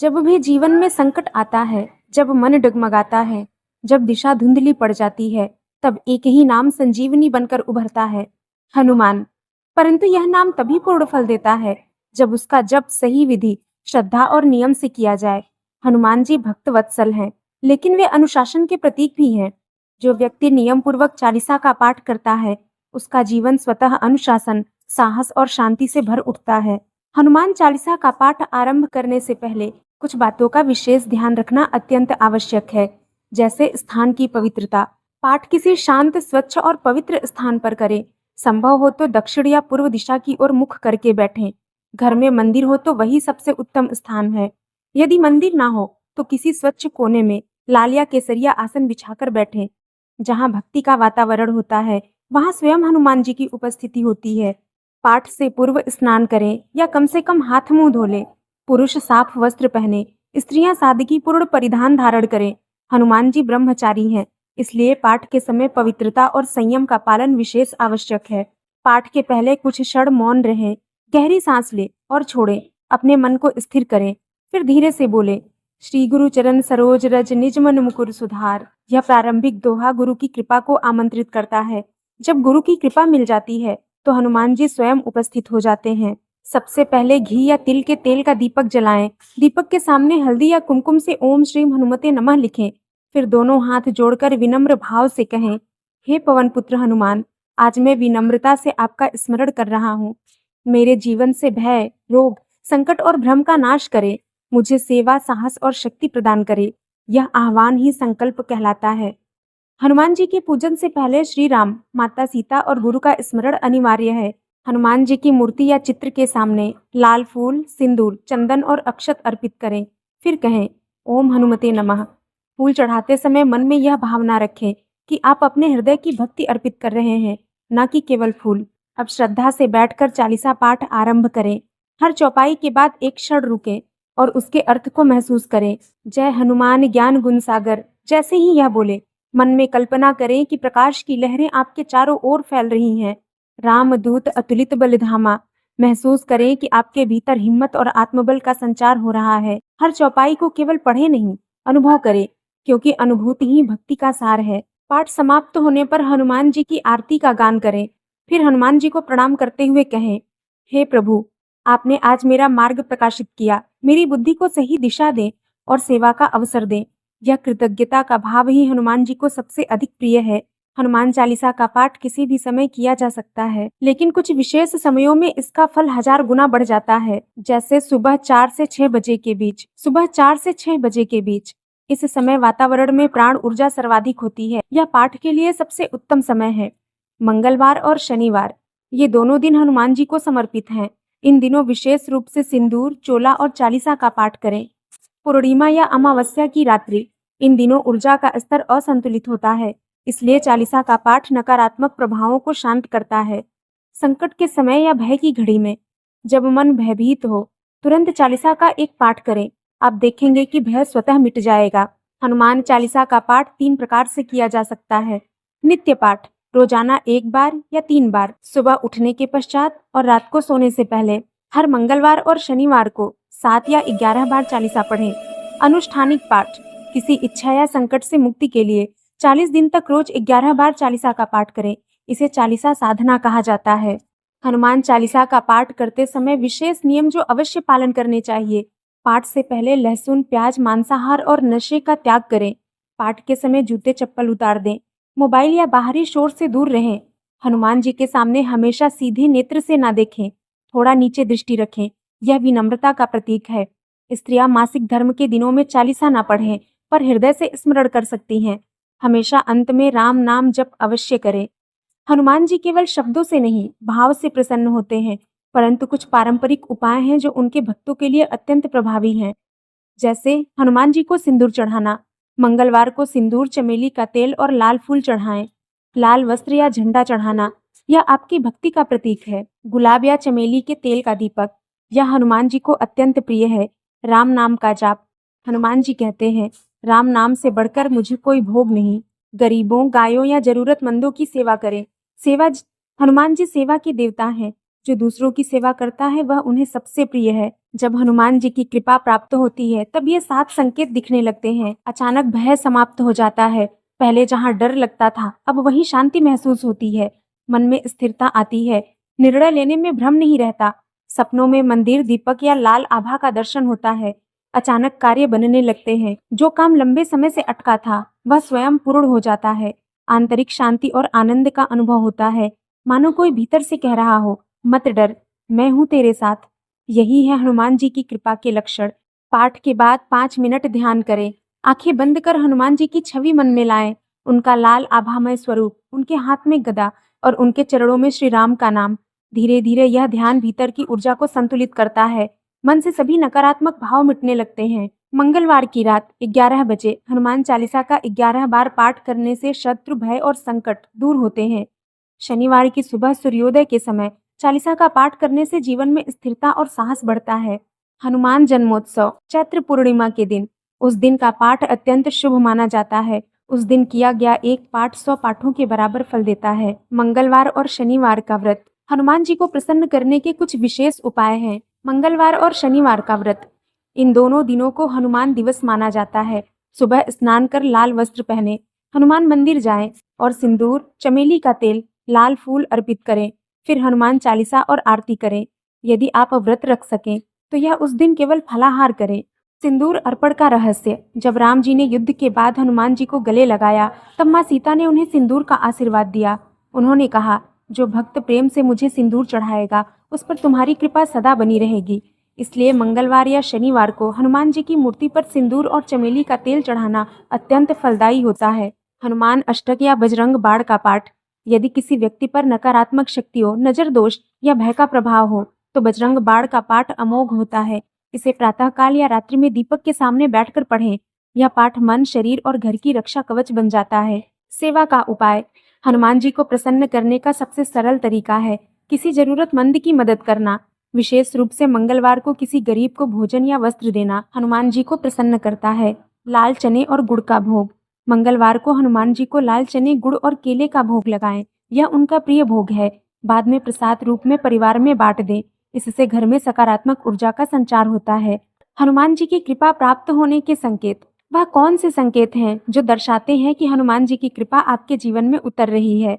जब भी जीवन में संकट आता है, जब मन डगमगाता है, जब दिशा धुंधली पड़ जाती है, तब एक ही नाम संजीवनी बनकर उभरता है, हनुमान। परंतु यह नाम तभी पूर्ण फल देता है जब उसका जप सही विधि, श्रद्धा और नियम से किया जाए। हनुमान जी भक्त वत्सल हैं, लेकिन वे अनुशासन के प्रतीक भी हैं। जो व्यक्ति नियम पूर्वक चालीसा का पाठ करता है, उसका जीवन स्वतः अनुशासन, साहस और शांति से भर उठता है। हनुमान चालीसा का पाठ आरंभ करने से पहले कुछ बातों का विशेष ध्यान रखना अत्यंत आवश्यक है, जैसे स्थान की पवित्रता। पाठ किसी शांत, स्वच्छ और पवित्र स्थान पर करें। संभव हो तो दक्षिण या पूर्व दिशा की ओर मुख करके बैठें। घर में मंदिर हो तो वही सबसे उत्तम स्थान है। यदि मंदिर ना हो तो किसी स्वच्छ कोने में लाल या केसरिया आसन बिछाकर बैठें। जहाँ भक्ति का वातावरण होता है, वहाँ स्वयं हनुमान जी की उपस्थिति होती है। पाठ से पूर्व स्नान करें या कम से कम हाथ मुंह धो लें। पुरुष साफ वस्त्र पहने, स्त्रियां सादगीपूर्ण परिधान धारण करें। हनुमान जी ब्रह्मचारी हैं, इसलिए पाठ के समय पवित्रता और संयम का पालन विशेष आवश्यक है। पाठ के पहले कुछ क्षण मौन रहें, गहरी सांस लें और छोड़ें। अपने मन को स्थिर करें, फिर धीरे से बोलें, श्री गुरु चरण सरोज रज निज मन मुकुर सुधार। यह प्रारंभिक दोहा गुरु की कृपा को आमंत्रित करता है। जब गुरु की कृपा मिल जाती है तो हनुमान जी स्वयं उपस्थित हो जाते हैं। सबसे पहले घी या तिल के तेल का दीपक जलाएं। दीपक के सामने हल्दी या कुमकुम से ओम श्री हनुमते नमः लिखें। फिर दोनों हाथ जोड़कर विनम्र भाव से कहें, हे पवन पुत्र हनुमान, आज मैं विनम्रता से आपका स्मरण कर रहा हूँ। मेरे जीवन से भय, रोग, संकट और भ्रम का नाश करे। मुझे सेवा, साहस और शक्ति प्रदान करे। यह आह्वान ही संकल्प कहलाता है। हनुमान जी के पूजन से पहले श्री राम, माता सीता और गुरु का स्मरण अनिवार्य है। हनुमान जी की मूर्ति या चित्र के सामने लाल फूल, सिंदूर, चंदन और अक्षत अर्पित करें। फिर कहें, ओम हनुमते नमः। फूल चढ़ाते समय मन में यह भावना रखें कि आप अपने हृदय की भक्ति अर्पित कर रहे हैं, न कि केवल फूल। अब श्रद्धा से बैठकर चालीसा पाठ आरंभ करें। हर चौपाई के बाद एक क्षण रुकें और उसके अर्थ को महसूस करें। जय हनुमान ज्ञान गुण सागर। जैसे ही यह बोले, मन में कल्पना करें कि प्रकाश की लहरें आपके चारों ओर फैल रही हैं। रामदूत अतुलित बलिधामा। महसूस करें कि आपके भीतर हिम्मत और आत्मबल का संचार हो रहा है। हर चौपाई को केवल पढ़े नहीं, अनुभव करें, क्योंकि अनुभूति ही भक्ति का सार है। पाठ समाप्त होने पर हनुमान जी की आरती का गान करें। फिर हनुमान जी को प्रणाम करते हुए कहें, हे प्रभु, आपने आज मेरा मार्ग प्रकाशित किया। मेरी बुद्धि को सही दिशा दें और सेवा का अवसर दें। यह कृतज्ञता का भाव ही हनुमान जी को सबसे अधिक प्रिय है। हनुमान चालीसा का पाठ किसी भी समय किया जा सकता है, लेकिन कुछ विशेष समयों में इसका फल 1000 गुना बढ़ जाता है, जैसे सुबह 4 से 6 बजे के बीच। सुबह 4 से 6 बजे के बीच इस समय वातावरण में प्राण ऊर्जा सर्वाधिक होती है। यह पाठ के लिए सबसे उत्तम समय है। मंगलवार और शनिवार, ये दोनों दिन हनुमान जी को समर्पित हैं। इन दिनों विशेष रूप से सिंदूर, चोला और चालीसा का पाठ करें। पूर्णिमा या अमावस्या की रात्रि, इन दिनों ऊर्जा का स्तर असंतुलित होता है, इसलिए चालीसा का पाठ नकारात्मक प्रभावों को शांत करता है। संकट के समय या भय की घड़ी में जब मन भयभीत हो, तुरंत चालीसा का एक पाठ करें। आप देखेंगे कि भय स्वतः मिट जाएगा। हनुमान चालीसा का पाठ 3 प्रकार से किया जा सकता है। नित्य पाठ, रोजाना 1 बार या 3 बार, सुबह उठने के पश्चात और रात को सोने से पहले। हर मंगलवार और शनिवार को 7 या 11 बार चालीसा पढ़ें। अनुष्ठानिक पाठ, किसी इच्छा या संकट से मुक्ति के लिए 40 दिन तक रोज 11 बार चालीसा का पाठ करें। इसे चालीसा साधना कहा जाता है। हनुमान चालीसा का पाठ करते समय विशेष नियम जो अवश्य पालन करने चाहिए। पाठ से पहले लहसुन, प्याज, मांसाहार और नशे का त्याग करें। पाठ के समय जूते चप्पल उतार दें। मोबाइल या बाहरी शोर से दूर रहें। हनुमान जी के सामने हमेशा सीधे नेत्र से ना देखें, थोड़ा नीचे दृष्टि रखें। यह विनम्रता का प्रतीक है। स्त्रियां मासिक धर्म के दिनों में चालीसा ना पढ़ें, पर हृदय से स्मरण कर सकती हैं। हमेशा अंत में राम नाम जप अवश्य करें। हनुमान जी केवल शब्दों से नहीं, भाव से प्रसन्न होते हैं, परंतु कुछ पारंपरिक उपाय हैं जो उनके भक्तों के लिए अत्यंत प्रभावी हैं। जैसे हनुमान जी को सिंदूर चढ़ाना। मंगलवार को सिंदूर, चमेली का तेल और लाल फूल चढ़ाएं। लाल वस्त्र या झंडा चढ़ाना, यह आपकी भक्ति का प्रतीक है। गुलाब या चमेली के तेल का दीपक, यह हनुमान जी को अत्यंत प्रिय है। राम नाम का जाप, हनुमान जी कहते हैं, राम नाम से बढ़कर मुझे कोई भोग नहीं। गरीबों, गायों या जरूरतमंदों की सेवा करें। सेवा हनुमान जी सेवा के देवता हैं। जो दूसरों की सेवा करता है वह उन्हें सबसे प्रिय है। जब हनुमान जी की कृपा प्राप्त होती है तब ये 7 संकेत दिखने लगते हैं। अचानक भय समाप्त हो जाता है। पहले जहाँ डर लगता था अब वहीं शांति महसूस होती है। मन में स्थिरता आती है। निर्णय लेने में भ्रम नहीं रहता। सपनों में मंदिर, दीपक या लाल आभा का दर्शन होता है। अचानक कार्य बनने लगते हैं। जो काम लंबे समय से अटका था वह स्वयं पूर्ण हो जाता है। आंतरिक शांति और आनंद का अनुभव होता है। मानो कोई भीतर से कह रहा हो, मत डर, मैं हूँ तेरे साथ। यही है हनुमान जी की कृपा के लक्षण। पाठ के बाद 5 मिनट ध्यान करें। आंखें बंद कर हनुमान जी की छवि मन में लाएं। उनका लाल आभामय स्वरूप, उनके हाथ में गदा और उनके चरणों में श्री राम का नाम। धीरे धीरे यह ध्यान भीतर की ऊर्जा को संतुलित करता है। मन से सभी नकारात्मक भाव मिटने लगते हैं। मंगलवार की रात 11 बजे हनुमान चालीसा का 11 बार पाठ करने से शत्रु, भय और संकट दूर होते हैं। शनिवार की सुबह सूर्योदय के समय चालीसा का पाठ करने से जीवन में स्थिरता और साहस बढ़ता है। हनुमान जन्मोत्सव चैत्र पूर्णिमा के दिन, उस दिन का पाठ अत्यंत शुभ माना जाता है। उस दिन किया गया एक पाठ 100 पाठों के बराबर फल देता है। मंगलवार और शनिवार का व्रत, हनुमान जी को प्रसन्न करने के कुछ विशेष उपाय हैं। मंगलवार और शनिवार का व्रत, इन दोनों दिनों को हनुमान दिवस माना जाता है। सुबह स्नान कर लाल वस्त्र पहने, हनुमान मंदिर जाएं और सिंदूर, चमेली का तेल, लाल फूल अर्पित करें। फिर हनुमान चालीसा और आरती करें। यदि आप व्रत रख सकें तो यह उस दिन केवल फलाहार करें। सिंदूर अर्पण का रहस्य, जब राम जी ने युद्ध के बाद हनुमान जी को गले लगाया तब माँ सीता ने उन्हें सिंदूर का आशीर्वाद दिया। उन्होंने कहा, जो भक्त प्रेम से मुझे सिंदूर चढ़ाएगा उस पर तुम्हारी कृपा सदा बनी रहेगी। इसलिए मंगलवार या शनिवार को हनुमान जी की मूर्ति पर सिंदूर और चमेली का तेल चढ़ाना अत्यंत फलदायी होता है। हनुमान अष्टक या बजरंग बाण का पाठ, यदि किसी व्यक्ति पर नकारात्मक शक्तियों, नजर दोष या भय का प्रभाव हो तो बजरंग बाण का पाठ अमोघ होता है। इसे प्रातःकाल या रात्रि में दीपक के सामने बैठकर पढ़ें। यह पाठ मन, शरीर और घर की रक्षा कवच बन जाता है। सेवा का उपाय, हनुमान जी को प्रसन्न करने का सबसे सरल तरीका है किसी जरूरतमंद की मदद करना। विशेष रूप से मंगलवार को किसी गरीब को भोजन या वस्त्र देना हनुमान जी को प्रसन्न करता है। लाल चने और गुड़ का भोग, मंगलवार को हनुमान जी को लाल चने, गुड़ और केले का भोग लगाएं। यह उनका प्रिय भोग है। बाद में प्रसाद रूप में परिवार में बांट दें। इससे घर में सकारात्मक ऊर्जा का संचार होता है। हनुमान जी की कृपा प्राप्त होने के संकेत, वह कौन से संकेत हैं जो दर्शाते हैं कि हनुमान जी की कृपा आपके जीवन में उतर रही है?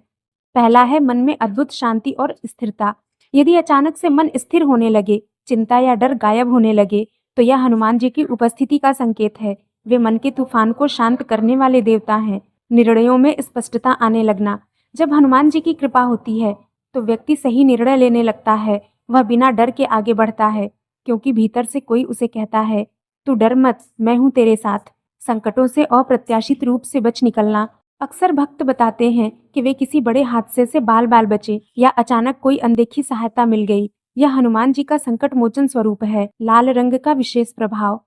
पहला है मन में अद्भुत शांति और स्थिरता। यदि अचानक से मन स्थिर होने लगे, चिंता या डर गायब होने लगे, तो यह हनुमान जी की उपस्थिति का संकेत है। वे मन के तूफान को शांत करने वाले देवता हैं। निर्णयों में स्पष्टता आने लगना, जब हनुमान जी की कृपा होती है तो व्यक्ति सही निर्णय लेने लगता है। वह बिना डर के आगे बढ़ता है क्योंकि भीतर से कोई उसे कहता है, तू डर मत, मैं हूँ तेरे साथ। संकटों से अप्रत्याशित रूप से बच निकलना, अक्सर भक्त बताते हैं कि वे किसी बड़े हादसे से बाल बाल बचे या अचानक कोई अनदेखी सहायता मिल गई। यह हनुमान जी का संकट मोचन स्वरूप है। लाल रंग का विशेष प्रभाव,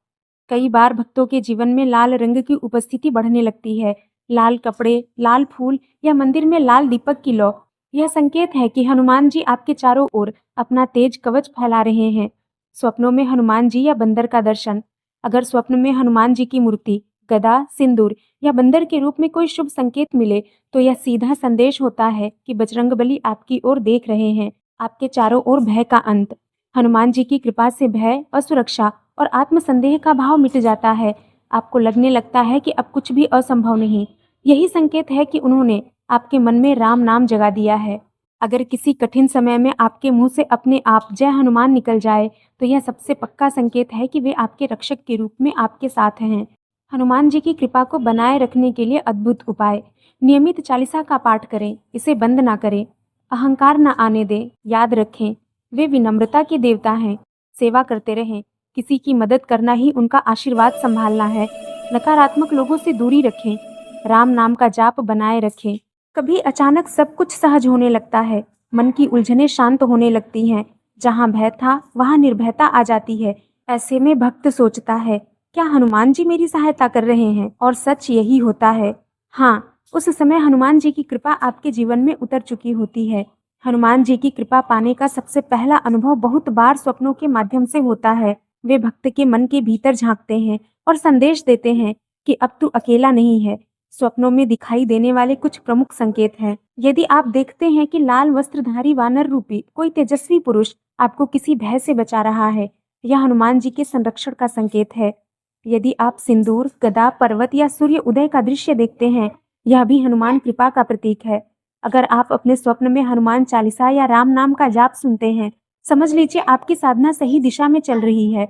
कई बार भक्तों के जीवन में लाल रंग की उपस्थिति बढ़ने लगती है। लाल कपड़े, लाल फूल या मंदिर में लाल दीपक की लौ, यह संकेत है कि हनुमान जी आपके चारों ओर अपना तेज कवच फैला रहे हैं। स्वप्नों में हनुमान जी या बंदर का दर्शन, अगर स्वप्न में हनुमान जी की मूर्ति, गदा, सिंदूर या बंदर के रूप में कोई शुभ संकेत मिले तो यह सीधा संदेश होता है कि बजरंगबली आपकी ओर देख रहे हैं। आपके चारों ओर भय का अंत, हनुमान जी की कृपा से भय, असुरक्षा और आत्मसंदेह का भाव मिट जाता है। आपको लगने लगता है कि अब कुछ भी असंभव नहीं। यही संकेत है कि उन्होंने आपके मन में राम नाम जगा दिया है। अगर किसी कठिन समय में आपके मुंह से अपने आप जय हनुमान निकल जाए तो यह सबसे पक्का संकेत है कि वे आपके रक्षक के रूप में आपके साथ हैं। हनुमान जी की कृपा को बनाए रखने के लिए अद्भुत उपाय, नियमित चालीसा का पाठ करें, इसे बंद ना करें, अहंकार न आने दें। याद रखें, वे विनम्रता के देवता हैं। सेवा करते रहें, किसी की मदद करना ही उनका आशीर्वाद संभालना है। नकारात्मक लोगों से दूरी रखें, राम नाम का जाप बनाए रखें। कभी अचानक सब कुछ सहज होने लगता है, मन की उलझनें शांत होने लगती हैं। जहाँ भय था वहाँ निर्भयता आ जाती है। ऐसे में भक्त सोचता है, क्या हनुमान जी मेरी सहायता कर रहे हैं? और सच यही होता है। हाँ, उस समय हनुमान जी की कृपा आपके जीवन में उतर चुकी होती है। हनुमान जी की कृपा पाने का सबसे पहला अनुभव बहुत बार स्वप्नों के माध्यम से होता है। वे भक्त के मन के भीतर झांकते हैं और संदेश देते हैं कि अब तू अकेला नहीं है। स्वप्नों में दिखाई देने वाले कुछ प्रमुख संकेत हैं। यदि आप देखते हैं कि लाल वस्त्रधारी वानर रूपी कोई तेजस्वी पुरुष आपको किसी भय से बचा रहा है, यह हनुमान जी के संरक्षण का संकेत है। यदि आप सिंदूर, गदा, पर्वत या सूर्य उदय का दृश्य देखते हैं, यह भी हनुमान कृपा का प्रतीक है। अगर आप अपने स्वप्न में हनुमान चालीसा या राम नाम का जाप सुनते हैं, समझ लीजिए आपकी साधना सही दिशा में चल रही है।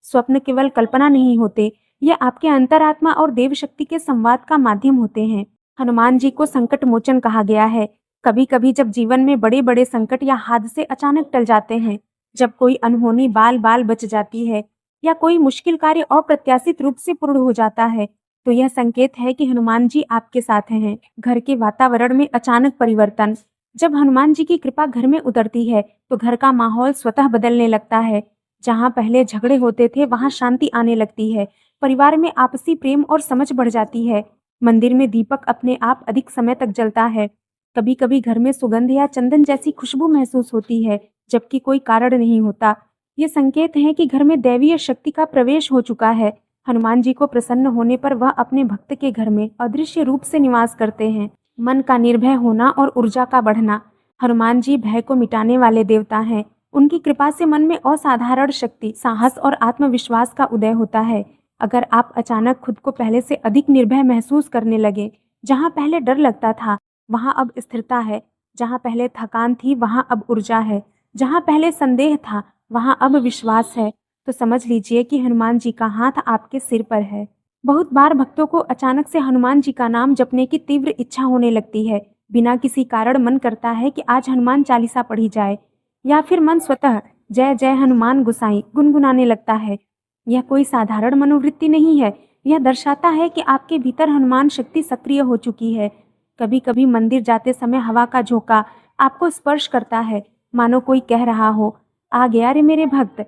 स्वप्न केवल कल्पना नहीं होते, ये आपके अंतरात्मा और देव शक्ति के संवाद का माध्यम होते हैं। हनुमान जी को संकट मोचन कहा गया है। कभी कभी जब जीवन में बड़े बड़े संकट या हादसे अचानक टल जाते हैं, जब कोई अनहोनी बाल बाल बच जाती है या कोई मुश्किल कार्य अप्रत्याशित रूप से पूर्ण हो जाता है, तो यह संकेत है कि हनुमान जी आपके साथ हैं। घर के वातावरण में अचानक परिवर्तन। जब हनुमान जी की कृपा घर में उतरती है, तो घर का माहौल स्वतः बदलने लगता है। जहाँ पहले झगड़े होते थे, वहाँ शांति आने लगती है। परिवार में आपसी प्रेम और समझ बढ़ जाती है। मंदिर में दीपक अपने आप अधिक समय तक जलता है। कभी कभी घर में सुगंध या चंदन जैसी खुशबू महसूस होती है, जबकि कोई कारण नहीं होता। ये संकेत हैं कि घर में दैवीय शक्ति का प्रवेश हो चुका है। हनुमान जी को प्रसन्न होने पर वह अपने भक्त के घर में अदृश्य रूप से निवास करते हैं। मन का निर्भय होना और ऊर्जा का बढ़ना। हनुमान जी भय को मिटाने वाले देवता हैं। उनकी कृपा से मन में असाधारण शक्ति, साहस और आत्मविश्वास का उदय होता है। अगर आप अचानक खुद को पहले से अधिक निर्भय महसूस करने लगे, जहाँ पहले डर लगता था, वहाँ अब स्थिरता है। जहाँ पहले थकान थी, वहाँ अब ऊर्जा है। जहाँ पहले संदेह था, वहाँ अब विश्वास है। तो समझ लीजिए कि हनुमान जी का हाथ आपके सिर पर है। बहुत बार भक्तों को अचानक से हनुमान जी का नाम जपने की तीव्र इच्छा होने लगती है। बिना किसी कारण मन करता है कि आज हनुमान चालीसा पढ़ी जाए, या फिर मन स्वतः जय जय हनुमान गोसाई गुनगुनाने लगता है। यह कोई साधारण मनोवृत्ति नहीं है, यह दर्शाता है कि आपके भीतर हनुमान शक्ति सक्रिय हो चुकी है। कभी कभी मंदिर जाते समय हवा का झोंका आपको स्पर्श करता है, मानो कोई कह रहा हो, आ गया रे मेरे भक्त।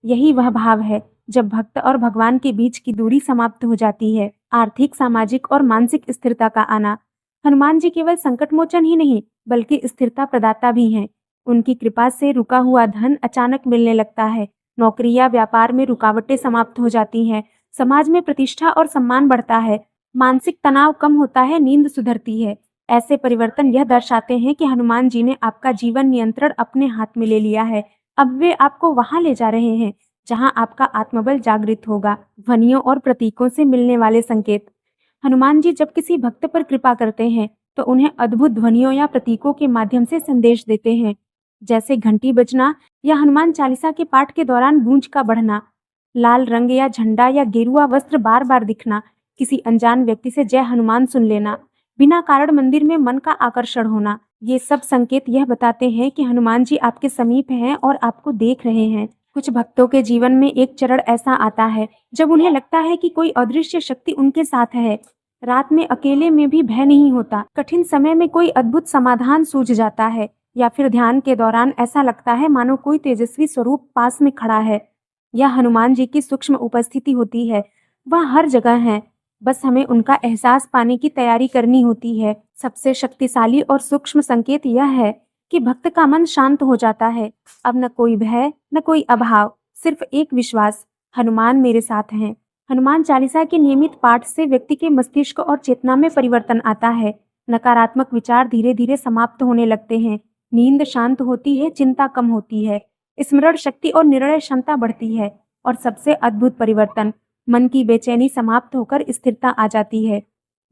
यही वह भाव है जब भक्त और भगवान के बीच की दूरी समाप्त हो जाती है। आर्थिक, सामाजिक और मानसिक स्थिरता का आना। हनुमान जी केवल संकट मोचन ही नहीं, बल्कि स्थिरता प्रदाता भी हैं। उनकी कृपा से रुका हुआ धन अचानक मिलने लगता है। नौकरी या व्यापार में रुकावटें समाप्त हो जाती हैं। समाज में प्रतिष्ठा और सम्मान बढ़ता है। मानसिक तनाव कम होता है, नींद सुधरती है। ऐसे परिवर्तन यह दर्शाते हैं कि हनुमान जी ने आपका जीवन नियंत्रण अपने हाथ में ले लिया है। अब वे आपको वहां ले जा रहे हैं जहां आपका आत्मबल जागृत होगा। ध्वनियों और प्रतीकों से मिलने वाले संकेत। हनुमान जी जब किसी भक्त पर कृपा करते हैं, तो उन्हें अद्भुत ध्वनियों या प्रतीकों के माध्यम से संदेश देते हैं, जैसे घंटी बजना या हनुमान चालीसा के पाठ के दौरान गूंज का बढ़ना, लाल रंग या झंडा या गेरुआ वस्त्र बार बार दिखना, किसी अनजान व्यक्ति से जय हनुमान सुन लेना, बिना कारण मंदिर में मन का आकर्षण होना। ये सब संकेत यह बताते हैं कि हनुमान जी आपके समीप हैं और आपको देख रहे हैं। कुछ भक्तों के जीवन में एक चरण ऐसा आता है जब उन्हें लगता है कि कोई अदृश्य शक्ति उनके साथ है। रात में अकेले में भी भय नहीं होता, कठिन समय में कोई अद्भुत समाधान सूझ जाता है, या फिर ध्यान के दौरान ऐसा लगता है मानो कोई तेजस्वी स्वरूप पास में खड़ा है। यह हनुमान जी की सूक्ष्म उपस्थिति होती है। वह हर जगह हैं, बस हमें उनका एहसास पाने की तैयारी करनी होती है। सबसे शक्तिशाली और सूक्ष्म संकेत यह है कि भक्त का मन शांत हो जाता है। अब न कोई भय, न कोई अभाव, सिर्फ एक विश्वास, हनुमान मेरे साथ हैं। हनुमान चालीसा के नियमित पाठ से व्यक्ति के मस्तिष्क और चेतना में परिवर्तन आता है। नकारात्मक विचार धीरे धीरे समाप्त होने लगते हैं। नींद शांत होती है, चिंता कम होती है, स्मरण शक्ति और निर्णय क्षमता बढ़ती है, और सबसे अद्भुत परिवर्तन, मन की बेचैनी समाप्त होकर स्थिरता आ जाती है।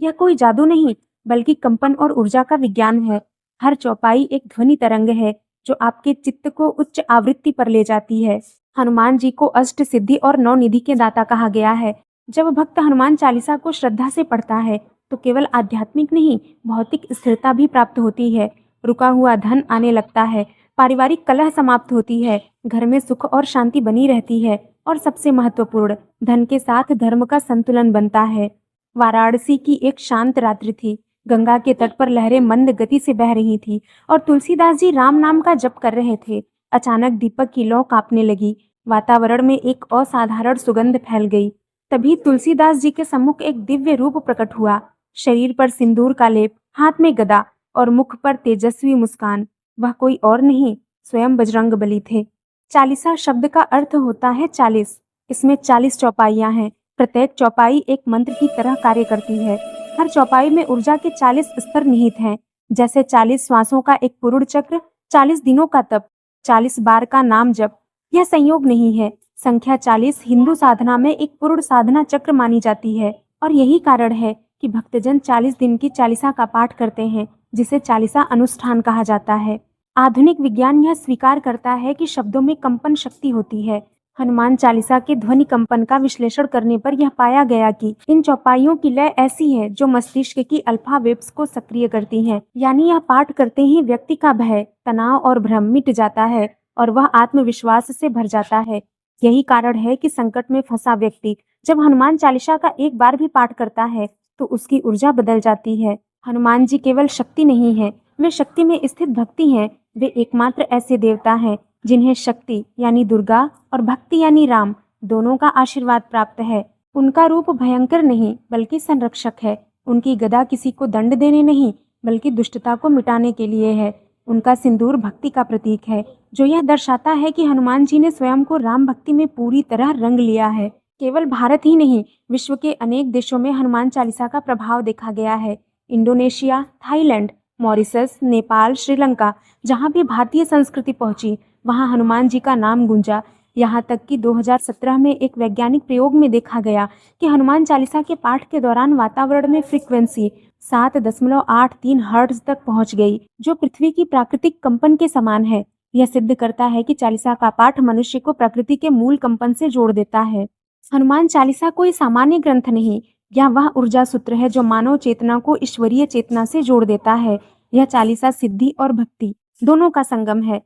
यह कोई जादू नहीं, बल्कि कंपन और ऊर्जा का विज्ञान है। हर चौपाई एक ध्वनि तरंग है जो आपके चित्त को उच्च आवृत्ति पर ले जाती है। हनुमान जी को अष्ट सिद्धि और नौ निधि के दाता कहा गया है। जब भक्त हनुमान चालीसा को श्रद्धा से पढ़ता है, तो केवल आध्यात्मिक नहीं, भौतिक स्थिरता भी प्राप्त होती है। रुका हुआ धन आने लगता है, पारिवारिक कलह समाप्त होती है, घर में सुख और शांति बनी रहती है, और सबसे महत्वपूर्ण, धन के साथ धर्म का संतुलन बनता है। वाराणसी की एक शांत रात्रि थी। गंगा के तट पर लहरें मंद गति से बह रही थी और तुलसीदास जी राम नाम का जप कर रहे थे। अचानक दीपक की लौ कांपने लगी। वातावरण में एक असाधारण सुगंध फैल गई। तभी तुलसीदास जी के सम्मुख एक दिव्य रूप प्रकट हुआ। शरीर पर सिंदूर का लेप, हाथ में गदा और मुख पर तेजस्वी मुस्कान। वह कोई और नहीं, स्वयं बजरंगबली थे। चालीसा शब्द का अर्थ होता है 40। इसमें 40 चौपाइयां हैं। प्रत्येक चौपाई एक मंत्र की तरह कार्य करती है। हर चौपाई में ऊर्जा के 40 स्तर निहित हैं, जैसे 40 श्वासों का एक पुरुष चक्र, 40 दिनों का तप, 40 बार का नाम जप। यह संयोग नहीं है। संख्या 40 हिंदू साधना में एक पूर्ण साधना चक्र मानी जाती है और यही कारण है कि भक्तजन 40 दिन की चालीसा का पाठ करते हैं, जिसे चालीसा अनुष्ठान कहा जाता है। आधुनिक विज्ञान यह स्वीकार करता है कि शब्दों में कंपन शक्ति होती है। हनुमान चालीसा के ध्वनि कंपन का विश्लेषण करने पर यह पाया गया कि इन चौपाइयों की लय ऐसी है जो मस्तिष्क की अल्फा वेव्स को सक्रिय करती हैं। यानी यह पाठ करते ही व्यक्ति का भय, तनाव और भ्रम मिट जाता है और वह आत्मविश्वास से भर जाता है। यही कारण है कि संकट में फंसा व्यक्ति जब हनुमान चालीसा का एक बार भी पाठ करता है तो उसकी ऊर्जा बदल जाती है। हनुमान जी केवल शक्ति नहीं है, वे शक्ति में स्थित भक्ति हैं। वे एकमात्र ऐसे देवता हैं जिन्हें शक्ति यानी दुर्गा और भक्ति यानी राम दोनों का आशीर्वाद प्राप्त है। उनका रूप भयंकर नहीं बल्कि संरक्षक है। उनकी गदा किसी को दंड देने नहीं बल्कि दुष्टता को मिटाने के लिए है। उनका सिंदूर भक्ति का प्रतीक है, जो यह दर्शाता है कि हनुमान जी ने स्वयं को राम भक्ति में पूरी तरह रंग लिया है। केवल भारत ही नहीं, विश्व के अनेक देशों में हनुमान चालीसा का प्रभाव देखा गया है। Indonesia, Thailand, Mauritius, Nepal, Sri Lanka, जहाँ भी भारतीय संस्कृति पहुंची वहाँ हनुमान जी का नाम गूंजा। यहाँ तक कि 2017 में एक वैज्ञानिक प्रयोग में देखा गया कि हनुमान चालीसा के पाठ के दौरान वातावरण में फ्रीक्वेंसी 7.83 हर्ट्ज तक पहुंच गई, जो पृथ्वी की प्राकृतिक कंपन के समान है। यह सिद्ध करता है कि चालीसा का पाठ मनुष्य को प्रकृति के मूल कंपन से जोड़ देता है। हनुमान चालीसा कोई सामान्य ग्रंथ नहीं, यह वह ऊर्जा सूत्र है जो मानव चेतना को ईश्वरीय चेतना से जोड़ देता है। यह चालीसा सिद्धि और भक्ति दोनों का संगम है।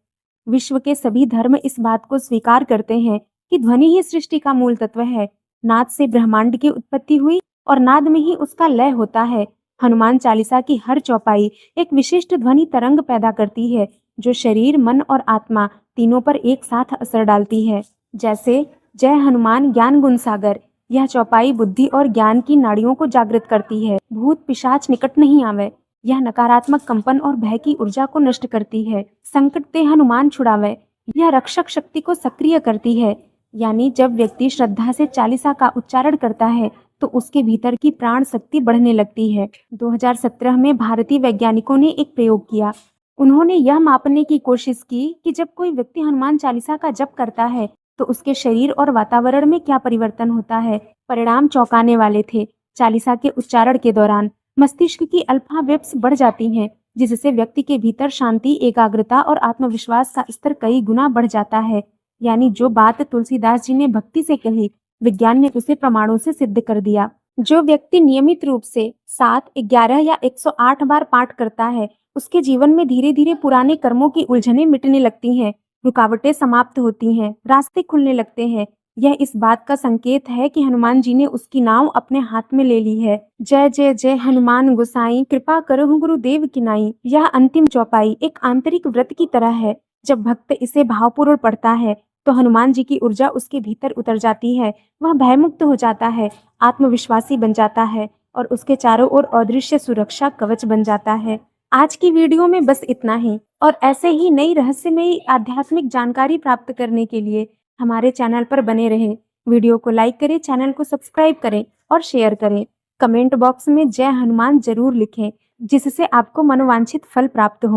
विश्व के सभी धर्म इस बात को स्वीकार करते हैं कि ध्वनि ही सृष्टि का मूल तत्व है। नाद से ब्रह्मांड की उत्पत्ति हुई और नाद में ही उसका लय होता है। हनुमान चालीसा की हर चौपाई एक विशिष्ट ध्वनि तरंग पैदा करती है, जो शरीर, मन और आत्मा तीनों पर एक साथ असर डालती है। जैसे जय हनुमान ज्ञान गुण सागर, यह चौपाई बुद्धि और ज्ञान की नाड़ियों को जागृत करती है। भूत पिशाच निकट नहीं आवे, यह नकारात्मक कंपन और भय की ऊर्जा को नष्ट करती है। संकट ते हनुमान छुड़ावे, यह रक्षक शक्ति को सक्रिय करती है। यानी जब व्यक्ति श्रद्धा से चालीसा का उच्चारण करता है तो उसके भीतर की प्राण शक्ति बढ़ने लगती है। 2017 में भारतीय वैज्ञानिकों ने एक प्रयोग किया। उन्होंने यह मापने की कोशिश की कि जब कोई व्यक्ति हनुमान चालीसा का जप करता है तो उसके शरीर और वातावरण में क्या परिवर्तन होता है। परिणाम चौंकाने वाले थे। चालीसा के उच्चारण के दौरान मस्तिष्क की अल्फा वेव्स बढ़ जाती हैं, जिससे व्यक्ति के भीतर शांति, एकाग्रता और आत्मविश्वास का स्तर कई गुना बढ़ जाता है। यानी जो बात तुलसीदास जी ने भक्ति से कही, विज्ञान ने उसे प्रमाणों से सिद्ध कर दिया। जो व्यक्ति नियमित रूप से 7, 11 या 108 बार पाठ करता है, उसके जीवन में धीरे धीरे पुराने कर्मों की उलझनें मिटने लगती हैं, रुकावटें समाप्त होती हैं, रास्ते खुलने लगते हैं। यह इस बात का संकेत है कि हनुमान जी ने उसकी नाव अपने हाथ में ले ली है। जय जय जय हनुमान गोसाई, कृपा करहु गुरुदेव की नाई। यह अंतिम चौपाई एक आंतरिक व्रत की तरह है। जब भक्त इसे भावपूर्वक पढ़ता है तो हनुमान जी की ऊर्जा उसके भीतर उतर जाती है। वह भयमुक्त हो जाता है, आत्मविश्वासी बन जाता है और उसके चारों ओर अदृश्य सुरक्षा कवच बन जाता है। आज की वीडियो में बस इतना ही, और ऐसे ही नई रहस्यमयी आध्यात्मिक जानकारी प्राप्त करने के लिए हमारे चैनल पर बने रहें। वीडियो को लाइक करें, चैनल को सब्सक्राइब करें और शेयर करें। कमेंट बॉक्स में जय हनुमान जरूर लिखें, जिससे आपको मनोवांछित फल प्राप्त हो।